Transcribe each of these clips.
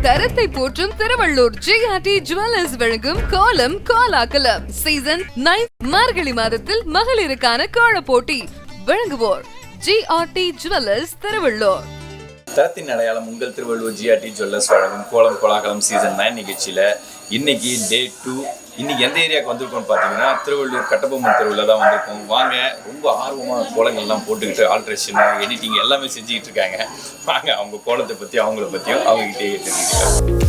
தரத்தை போற்றும் Tiruvallur GRT jewellers வழங்கும் கோலம் கோலாகலம் சீசன் 9 மார்கழி மாதத்தில் மகளிருக்கான கோல போட்டி வழங்குவோர் ஜிஆர்டி ஜுவல்லர்ஸ் திருவள்ளூர். தரத்தின் அடையாளம் உங்கள் திருவள்ளூர் ஜிஆர்டி ஜுவல்லர்ஸ் வழங்கும் கோலம் கோலாகலம் சீசன் 9 நிகழ்ச்சியில் இன்னைக்கு டே 2. இன்னைக்கு எந்த ஏரியாவுக்கு வந்திருக்கோம்னு பார்த்தீங்கன்னா திருவள்ளூர் கட்டபொம்மன் தெருவில் தான் வந்திருக்கோம். வாங்க, ரொம்ப ஆர்வமாக கோலங்கள்லாம் போட்டுக்கிட்டு ஆல்ட்ரேஷன் எடிட்டிங் எல்லாமே செஞ்சுக்கிட்டு இருக்காங்க. வாங்க அவங்க கோலத்தை பற்றி அவங்கள பற்றியும் அவங்ககிட்டே தெரிஞ்சுக்கலாம்.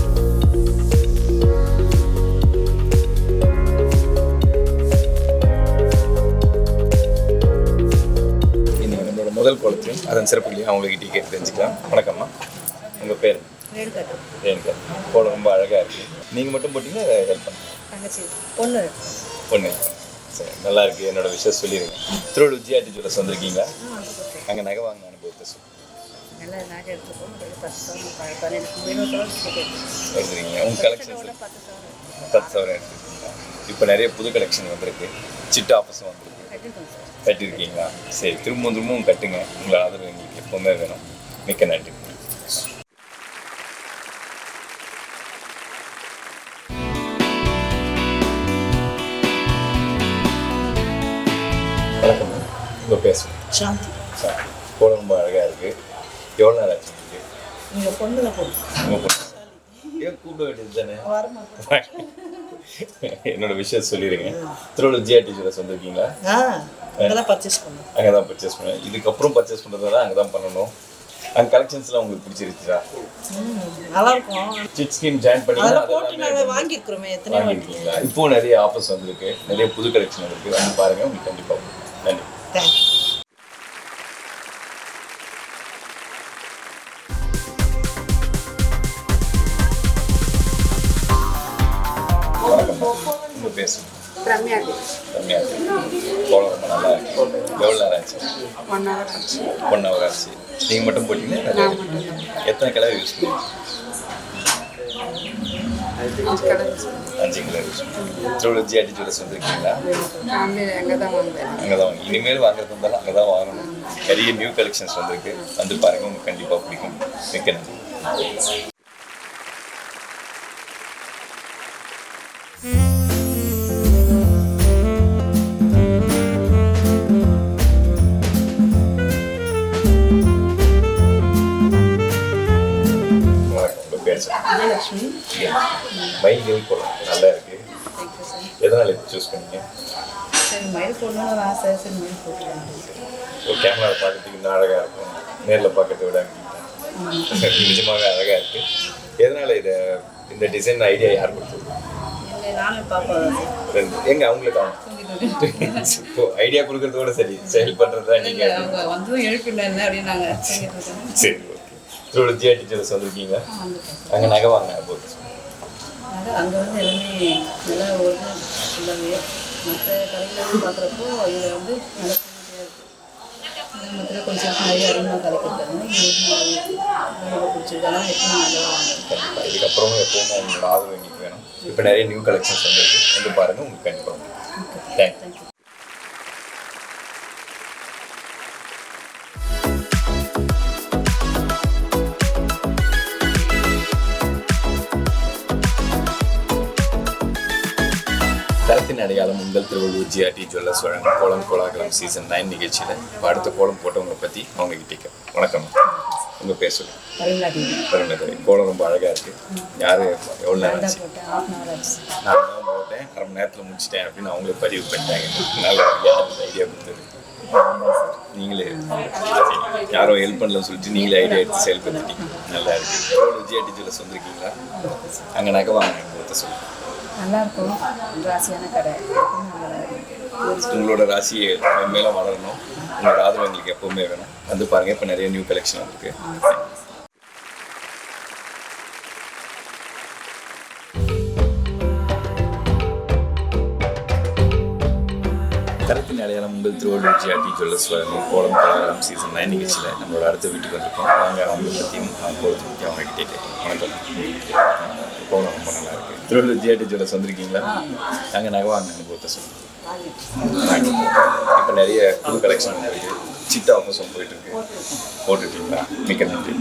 முதல் கோலத்தையும் அதன் சிறப்புகளையும் அவங்ககிட்ட கேட்டு தெரிஞ்சுக்கலாம். வணக்கம்மா, உங்கள் பேர்? ரேணுகா. கோலம் ரொம்ப அழகாக இருக்குது. நீங்கள் மட்டும் போட்டிங்கன்னா ஹெல்ப் பண்ணுங்க. பொண்ணு சரி, நல்லா இருக்குது. என்னோட விஷயம் சொல்லிடுங்க. திருவள்ளூர் ஜிஆர்டி ஜுவல்லர்ஸ் வந்திருக்கீங்களா? அங்கே நகை வாங்க அனுபவத்தை எடுத்துருக்கீங்க. உங்கள் கலெக்ஷன்ஸ் 10,000 எடுத்துருக்கீங்களா? இப்போ நிறைய புது கலெக்ஷன் வந்திருக்கு. சிட்டு ஆஃபர்ஸும் வந்திருக்கு. கட்டியிருக்கீங்களா? சரி, திரும்பவும் கட்டுங்க. உங்களை ஆதரவு எங்களுக்கு எப்போவுமே வேணும். மிக்க நன்றி. வணக்கம், உங்கள் பேர் சாந்தி. கோலம் ரொம்ப அழகாக இருக்குது. எவ்வளோ நேரம் ஆச்சு உங்களுக்கு? உங்கள் பொண்ணு தான் போடும். உங்கள் பொண்ணு ஏன் கூப்பிட வேண்டியது தானே? என்னோட விஷயம் சொல்லிடுங்க. திருவள்ளூர் ஜிஆர்டி ஜுவல்லர்ஸ் வந்திருக்கீங்களா? அங்கே தான் பர்ச்சேஸ் பண்ணேன். இதுக்கப்புறம் பர்ச்சேஸ் பண்ணுறதா அங்கே தான் பண்ணணும். அங்கே கலெக்ஷன்ஸ்லாம் உங்களுக்கு பிடிச்சிருச்சா? நல்லா இருக்கும். சிட் ஸ்கீம் ஜாயின் பண்ணி வாங்கிக்கிறோமே. வாங்கிருக்கீங்களா? இப்போ நிறைய ஆஃபர்ஸ் வந்திருக்கு, நிறைய புது கலெக்ஷன் இருக்குது. வந்து பாருங்கள், உங்களுக்கு கண்டிப்பாக. நன்றி. தேங்க்யூ. உங்கள் பேசு. ரம்யா. கோலம் ரொம்ப நல்லா இருக்கு. எவ்வளோ நேரம் ஆச்சு? 1 hour ஆச்சு. நீங்கள் மட்டும் போட்டிங்கன்னா எத்தனை கலர் யூஸ் பண்ணுவீங்க? 5 கலர் யூஸ் பண்ணுவீங்க. திருவள்ளூர் ஜிஆர்டி ஜுவல்லர்ஸ் வந்திருக்கீங்களா? அங்கே தான் வாங்க. இனிமேல் வாங்குறது இருந்தாலும் அங்கே தான் வாங்கணும். நிறைய நியூ கலெக்ஷன்ஸ் வந்திருக்கு. வந்து பாருங்கள், உங்களுக்கு கண்டிப்பாக பிடிக்கும். மிக்க நன்றி. லட்சுமி. மயில் கோலம் நல்லா இருக்கு. எதனால இது சூஸ் பண்ணீங்க? சரி, மயில் போடணும்னு ஆசை. சரி, மயில் போட்டுருவாங்க. ஒரு கேமராவில் பார்க்கறதுக்கு இன்னும் அழகாக இருக்கும். நேரில் பார்க்கறத விட நிஜமாக அழகாக இருக்கு. எதனால இந்த டிசைன் ஐடியா யார் கொடுத்தது? நானும் பார்ப்பேன். எங்க அவங்களுக்கு இப்போ ஐடியா கொடுக்கறதோட சரி, செயல் பண்ணுறது தான் நீங்கள். வந்து எழுப்பிடல அப்படின்னாங்க. சரி, ஓகே. திருவள்ளூர் ஜிஆர்டி ஜுவல்லர்ஸ் வந்திருக்கீங்க. அங்கே நகை வாங்க போகுது. அங்கே வந்து எல்லாமே நல்லா ஒரு ஃபுல்லாகவே மற்ற கடையில் பார்க்குறப்போ இதில் வந்து நல்லா மற்ற கொஞ்சம் நிறைய அதிகமாக கலைக்கிறாங்க. பிடிச்சிருக்காங்க. எப்பவும் நல்லா வாங்க. இதுக்கப்புறமும் எப்போவுமே உங்களோட ஆதரவு எங்களுக்கு வேணும். இப்போ நிறைய நியூ கலெக்ஷன்ஸ் வந்துருக்கு. வந்து பாருங்கள், உங்களுக்கு கண்டிப்பாக. தேங்க்யூ. தரத்தின் அடையாளம் உங்கள் திருவள்ளூர் ஜிஆர்டி ஜுவல்லர்ஸ் வழங்கும் கோலம் கோலாகலம் சீசன் 9 நிகழ்ச்சியில் இப்போ அடுத்த கோலம் போட்டவங்களை பற்றி அவங்க கிட்டே. வணக்கம், உங்கள் பேர் சொல்லுங்கள். பரிமளா. கோலம் ரொம்ப அழகாக இருக்குது. யார் எவ்வளோ நேரம் ஆச்சு? நான் தான் போட்டேன், 1/2 மணி நேரத்தில் முடிச்சிட்டேன் அப்படின்னு அவங்களே பதிவு பண்ணிட்டாங்க. நல்லா யார் ஐடியா கொடுத்தது? நீங்களே யாரோ ஹெல்ப் பண்ணலன்னு சொல்லிட்டு நீங்களே ஐடியா எடுத்து செயல்படுத்திட்டீங்க. நல்லா இருக்குது. திருவள்ளூர் ஜிஆர்டி ஜுவல்லர்ஸ் வந்திருக்கீங்களா? அங்கே நகை வாங்க கொடுத்த சொல்லுங்கள். நல்லாயிருக்கும். ராசியான கடை. உங்களோட ராசியை மேலே வளரணும். உங்களோட ஆதரவு எங்களுக்கு எப்போவுமே வேணும். வந்து பாருங்கள், இப்போ நிறைய நியூ கலெக்ஷன் வந்துருக்கு. தரத்தின் அடையாளம் உங்கள் திருவள்ளூர் ஜிஆர்டி ஜுவல்லர்ஸ் வழங்கும் கோலம் கோலாகலம் சீசன் 9 நிகழ்ச்சியில் நம்மளோட அடுத்த வீட்டுக்கு வந்திருக்கோம். வாங்க அவங்களை பற்றியும் கோலத்தை பற்றி அவங்க கிட்டே கேட்கலாம். வணக்கம். கோலம் ரொம்ப நல்லா இருக்குது. திருவள்ளூர் ஜிஆர்டி ஜுவல்லர்ஸ் வந்திருக்கீங்களா? அங்கே நகை வாங்க அனுபவத்தை சொல்லுங்கள். இப்போ நிறைய புது கலெக்ஷன் இருக்குது. சிட்டு ஆஃபர்ஸும் போயிட்டுருக்கு. போட்டுருக்கீங்களா? மிக்க நன்றி.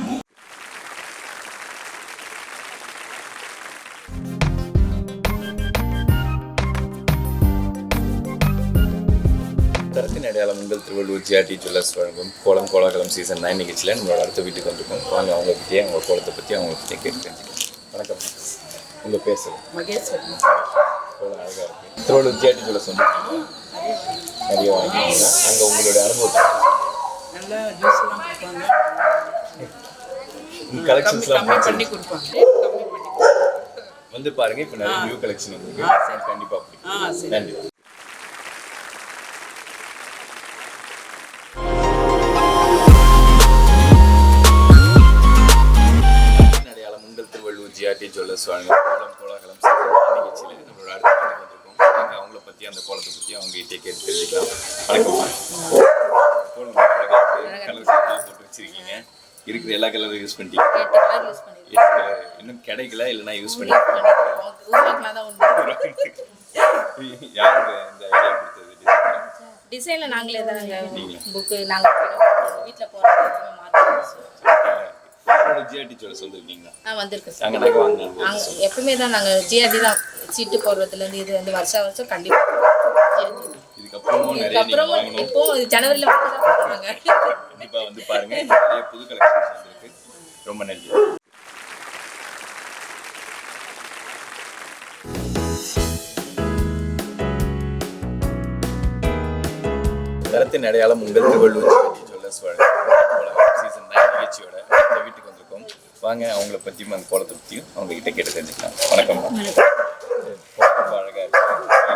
தரத்தின் அடையாளம் உங்கள் திருவள்ளூர் ஜிஆர்டி ஜுவல்லர்ஸ் வழங்கும் கோலம் கோலாகலம் சீசன் 9 நிகழ்ச்சியில் நம்மளோட அடுத்த வீட்டுக்கு வந்திருக்கோம். வாங்க அவங்ககிட்டயே அவங்க கோலத்தை பற்றி அவங்களை பற்றி கேட்டு தெரிஞ்சுக்கலாம். வணக்கம், உங்கள் பேர் சொல்லுங்கள். மகேஸ்வரி. கோலம் அழகாக இருக்குது. திருவள்ளூர் ஜிஆர்டி ஜுவல்லர்ஸ் வந்துருக்கீங்க, நிறைய வாங்கிக்கீங்க. அங்கே உங்களுடைய அனுபவத்தை நல்லா ஜூஸ்லாம் கொடுப்பாங்க, கலெக்ஷன்ஸ்லாம் பண்ணி கொடுப்பாங்க. வந்து பாருங்க, இப்போ நிறைய நியூ கலெக்ஷன் வந்துருக்கு, கண்டிப்பாக பிடிக்கும். நன்றி. ஜிஆர்டி ஜுவல்லர்ஸ் வழங்கும் கோலம் கோலாகலம் நிகழ்ச்சியில் நம்மளோட அடுத்த வீட்டுக்கு வந்திருக்கோம். நாங்கள் அவங்கள பற்றி அந்த கோலத்தை பற்றி அவங்ககிட்டே கேட்டு தெரிஞ்சுக்கலாம். வணக்கம். கோலம் கலர் போட்டு வச்சிருக்கீங்க, இருக்கிற எல்லா கலரும் யூஸ் பண்ணிட்டீங்க? 8 கலர் இன்னும் கிடைக்கல, இல்லைன்னா யூஸ் பண்ணி யாருக்கு இந்த ஐடியா கொடுத்தது? டிசைனில் நாங்களே தான் நீங்களே புக்கு நாங்கள் வீட்டில் போகிறோம். ஜிஆர்டி ஜுவல்லர்ஸ் வந்துருக்கீங்களா? வந்திருக்கு அங்கே நாங்கள் வாங்கினோம். நாங்கள் எப்பவுமே தான் நாங்கள் ஜிஆர்டி தான் சீட்டு போடுறதுலேருந்து இது வந்து வருஷம் கண்டிப்பாக இதுக்கப்புறமும் நிறைய நீங்கள் வாங்கணும். இப்போ ஜனவரியில் வந்து தான் போடுறாங்க. கண்டிப்பாக வந்து பாருங்க, நிறைய புது கலெக்ஷன்ஸ் வந்துருக்கு. ரொம்ப நன்றி. தரத்தின் அடையாளம் உங்கள் திருவள்ளூர் ஜிஆர்டி ஜுவல்லர்ஸ் வழங்கும் சீசன் 9 நிகழ்ச்சியோட அடுத்த வீட்டுக்கு வந்திருக்கோம். வாங்க அவங்கள பற்றியும் அந்த கோலத்தை பற்றியும் அவங்க கிட்ட கேட்டு தெரிஞ்சுக்கலாம். வணக்கம். ரொம்ப அழகாக இருக்கு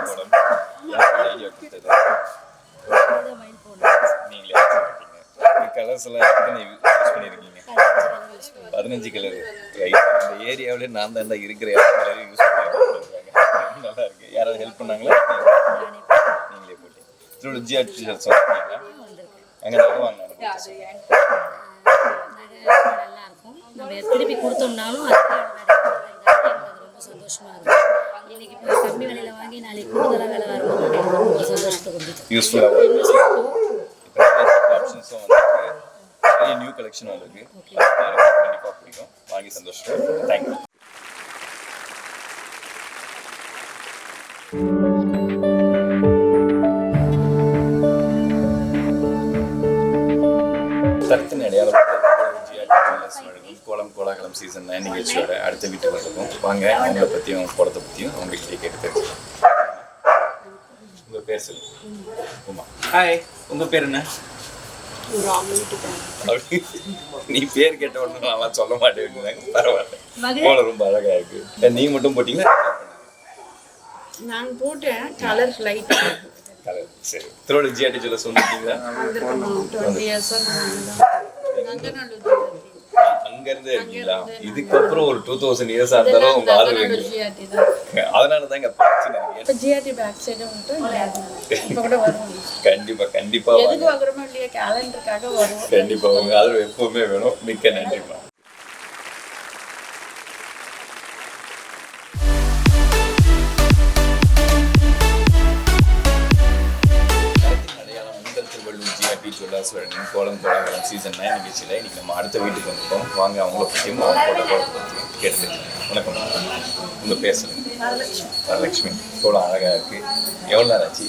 கோலம். ஐடியா கொடுத்தது நீங்களே கலர்ஸ் எல்லாம் எத்தனை யூஸ் பண்ணியிருக்கீங்க? 15 கலர். ரைட். இந்த ஏரியாவிலே நான் தான் இருக்கிற எல்லா கலரையும் யூஸ் பண்ணிருக்காங்க. நல்லா இருக்கு. யாராவது ஹெல்ப் பண்ணாங்களா? நீங்களே போட்டு திருவள்ளூர் ஜிஆர்டி ஜுவல்லர்ஸ் வாங்கிட்டீங்களா? அங்கே நகை வாங்கினாங்க. நல்லா இருக்கும். நம்ம திருப்பி கொடுத்தோம்னாலும் ரொம்ப சந்தோஷமாக இருக்கும். இன்னைக்கு கம்மி விலையில் வாங்கி நாளைக்கு கூடுதலாக விலை வரும்போது ரொம்ப சந்தோஷத்தை கொடுத்து யூஸ்ஃபுல்லாக ஆப்ஷன்ஸும் வந்துருக்கு, நிறைய நியூ கலெக்ஷன் வந்துருக்கு. கண்டிப்பாக பிடிக்கும், வாங்கி சந்தோஷம். தேங்க்யூ. தரத்தின் அடையாளம் ஜிஆர்டி ஜுவல்லர்ஸ் வழங்கும் கோலம் கோலாகலம் சீசன் 9 நிகழ்ச்சியோட அடுத்த வீட்டுக்கு வந்திருக்கோம். வாங்க அவங்கள பற்றியும் அவங்க கோலத்தை பற்றியும் அவங்ககிட்டே கேட்டு தெரிஞ்சுக்கலாம். உங்கள் பேர் சொல்லுங்க. உமா. ஹாய், உங்கள் பேர் என்ன? நீ பேர் கேட்ட உடனே நான் சொல்ல மாட்டேன். பரவாயில்ல, கோலம் ரொம்ப அழகா இருக்கு. நீ மட்டும் போட்டீங்களா? நான் போட்டேன். Colour light colour. சரி, திருவள்ளூர் ஜிஆர்டி ஜுவல்லர்ஸ் வந்துருக்கீங்களா? 20 இயர்ஸ் அங்கிருந்து இருக்கீங்களா? இதுக்கப்புறம் ஒரு 2000 இயர்ஸ் இருந்தாலும் உங்க ஆதரவு அதனால தான் இங்க பிரச்சனை. ஜிஆர்டி பேக் சைடு வந்து இப்போ கூட வரும். கண்டிப்பா கண்டிப்பா எதுக்கு வாங்குறோமோ இல்லையா, கேலண்டருக்காக வரும். கண்டிப்பா உங்க ஆதரவு எப்பவுமே வேணும். மிக்க நன்றிமா. ஜிஆர்டி ஜுவல்லர்ஸ் வழங்கும் கோலம் கோலாகலம் சீசன் 9 நிகழ்ச்சியில் இன்னைக்கு நம்ம அடுத்த வீட்டுக்கு வந்திருக்கோம். வாங்க அவங்கள பற்றியும் அவங்க கோலத்தை பற்றியும் கேட்டு. வணக்கம், உங்கள் பேர் சொல்லுங்க. வரலட்சுமி. கோலம் அழகாக இருக்குது. எவ்வளோ நேரம் ஆச்சு?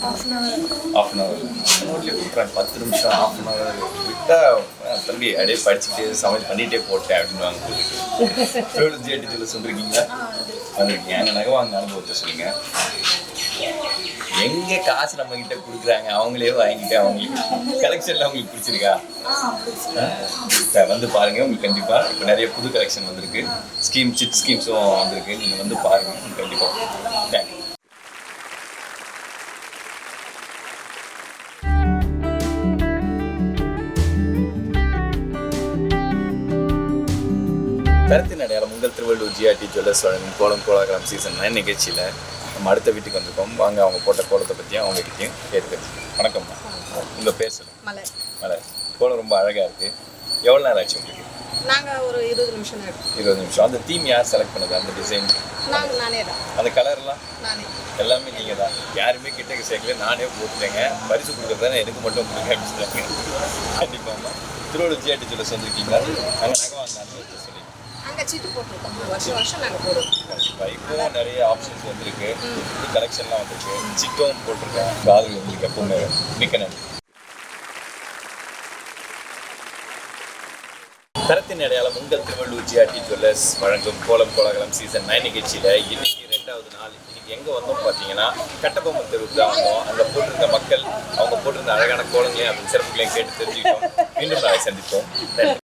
½ ஹவர். நோட்லேயே கொடுக்குறாங்க 10 நிமிஷம், ½ ஹவர் விட்டால் தம்பி அப்படியே படிச்சுட்டு சமையல் பண்ணிகிட்டே போட்டேன் அப்படின்னு வாங்க போட்டுட்டு. ஜிஆர்டி ஜுவல்லர்ஸ் வந்துருக்கீங்களா? வந்துருக்கீங்க. அங்கே நகை வாங்க அனுபவத்தை சொல்லுங்கள். எங்கே காசு நம்ம கிட்ட கொடுக்குறாங்க, அவங்களே வாங்கிட்டு அவங்களுக்கு கலெக்ஷன்லாம் உங்களுக்கு பிடிச்சிருக்கா? வந்து பாருங்க, உங்களுக்கு கண்டிப்பா இப்போ நிறைய புது கலெக்ஷன் வந்திருக்கு. சிட் ஸ்கீம்ஸும் வந்திருக்கு. நீங்க வந்து பாருங்க, உங்களுக்கு கண்டிப்பா. தேங்க்யூ. தரத்தின் அடையாளம் உங்கள் திருவள்ளூர் ஜிஆர்டி ஜுவல்லர்ஸ் வழங்கும் கோலம் கோலாகலம் சீசன் 9 நிகழ்ச்சியில் நம்ம அடுத்த வீட்டுக்கு வந்திருக்கோம். வாங்க அவங்க போட்ட கோலத்தை பற்றியும் அவங்ககிட்டையும் கேட்டு. வணக்கம்மா, உங்கள் பேர் சொல்லுங்கள். மலர். மலர். கோலம் ரொம்ப அழகாக இருக்குது. எவ்வளோ நேரம் ஆச்சு உங்களுக்கு? நாங்கள் ஒரு 20 நிமிஷம் எடுத்தோம். 20 நிமிஷம். அந்த தீம் யார் செலக்ட் பண்ணது? அந்த டிசைன் நானே தான். அந்த கலர்லாம் நானே எல்லாமே நீங்கள் தான். யாருமே கிட்ட சேர்க்கல, நானே போட்டுட்டேங்க. பரிசு கொடுக்குறதானே எனக்கு மட்டும் கொடுக்க ஆரம்பிச்சிட்டாங்க. கண்டிப்பாம்மா. திருவள்ளூர் ஜிஆர்டி ஜுவல்லர்ஸ் வந்துருக்கீங்களா? அங்கே நகை வாங்கினாலும் சொல்லி நாங்கள் சீட்டு போட்டிருக்கோம், வருஷம் வருஷம் நாங்கள் போடுவோம். கண்டிப்பா இப்போவும் நிறைய ஆப்ஷன்ஸ் வந்திருக்கு, கலெக்ஷன்லாம் வந்திருக்கு, சிட்டும் போட்டிருக்கேன். ஆதரவு உங்களுக்கு எப்பவுமே மிக்க நன்றி. தரத்தின் அடையாளம் உங்கள் திருவள்ளூர் ஜிஆர்டி ஜுவல்லர்ஸ் வழங்கும் கோலம் கோலாகலம் சீசன் 9 நிகழ்ச்சியில் இன்னைக்கு 2வது நாள். இன்னைக்கு எங்கே வந்தோம் பார்த்தீங்கன்னா கட்டபொம்மன் தெருவுக்கு தான் வந்தோம். அங்கே போட்டிருந்த மக்கள் அவங்க போட்டிருந்த அழகான கோலங்களையும் அதன் சிறப்புகளையும் கேட்டு தெரிஞ்சுக்கிட்டோம். மீண்டும் நாளை சந்திப்போம். நன்றி.